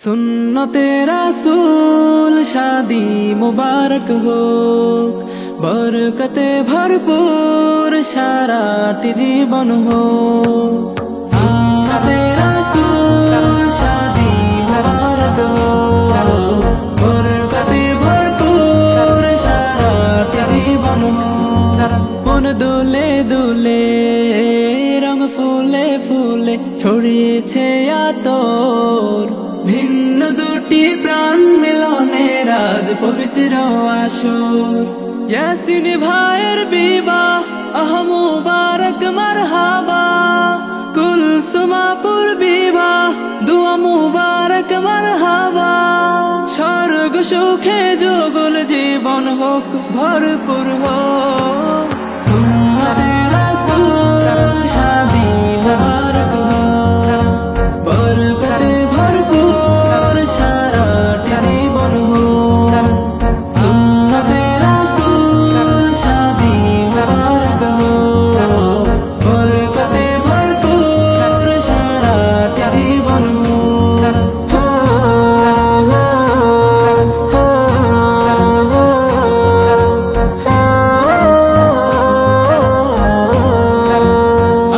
सुन्नते रसूल शादी मुबारक हो, बरकते भरपूर साराटी जीवन हो। सुन्नते रसूल शादी मुबारक हो, बरकते भरपूर साराटी जीवन हो। मन दुले दुले रंग फुले फुले ছড়িয়েছে আতর, ভিন্ন দুটি প্রাণ মিলনে রাজ পবিত্র আসর। ইয়াসিন ভাইয়ের বিবাহ আহ মুবারক মারহাবা, কুলসুমাপুর বিবাহ দুয়া মুবারক মারহাবা। স্বর্গ সুখে যুগল জীবন হোক ভরপুর হোক। সুন্নতে রাসূল শাদি মুবারক हो, बरकते भरपूर साराटी जीवन हो। सुन्नते रसूल शादी मुबारक हो, बरकते भरपूर साराटी जीवन हो।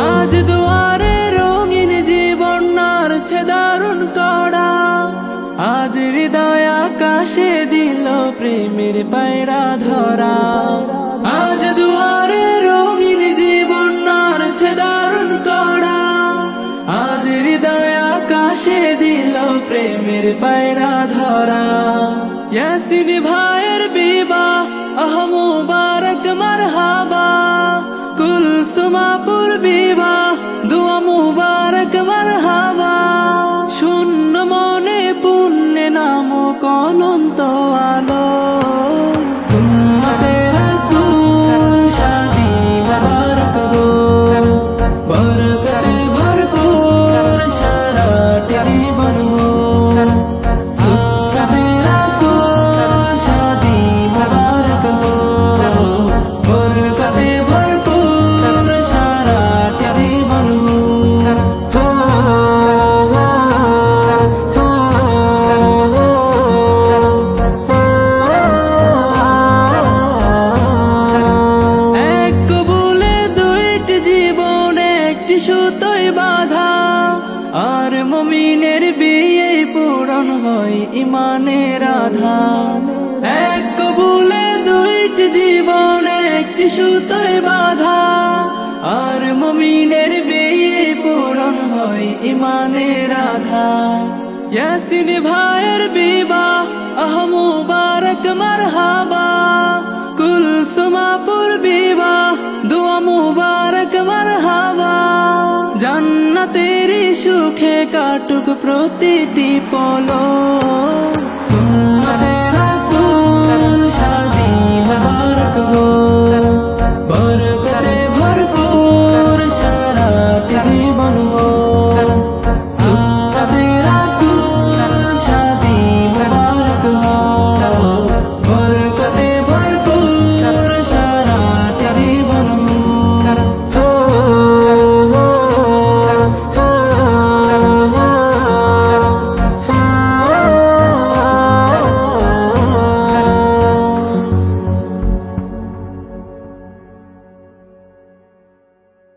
आज दुआरे रंगीन जीवन नारছে দারুণ কড়া, আজ হৃদয় আকাশে দিল প্রেমের পায়রা ধরা। আজ দুয়ারে রঙিন জীবন নারছে দারুণ কড়া, আজ হৃদয় আকাশে দিল প্রেমের পায়রা ধরা। ইয়াসিন ভাইয়ের বিবাহ আহ মুবারক মারহাবা, কুলসুমাপুর বিবাহ দুয়া মুবারক মারহাবা। শূন্য মনে পুণ্যে নামক অনন্ত আলো। সুন্নতে রাসূল শাদি মুবারক हो, बरकते भरपूर साराटी जीवन हो। सुन्नते रासूल शादी मुबारक हो, बरकते भरपूर साराटी जीवन हो। এক কবুলে দুইটি জীবন একটি সুতোয় বাঁধা, আর মুমিনের বিয়ে পূরণ হয় ইমানের আধার। এক কবুলে দুইটি জীবন একটি সুতোয় বাঁধা, আর মুমিনের বিয়ে পূরণ হয় ইমানের আধার। ইয়াসিন ভাইয়ের বিবাহ আহ মুবারক মারহাবা, কুলসুমাপুর বিবাহ দুয়া মুবারক মারহাবা। জান্নাতেরই সুখে কাটুক প্রতিটি পলক। সুন্নতে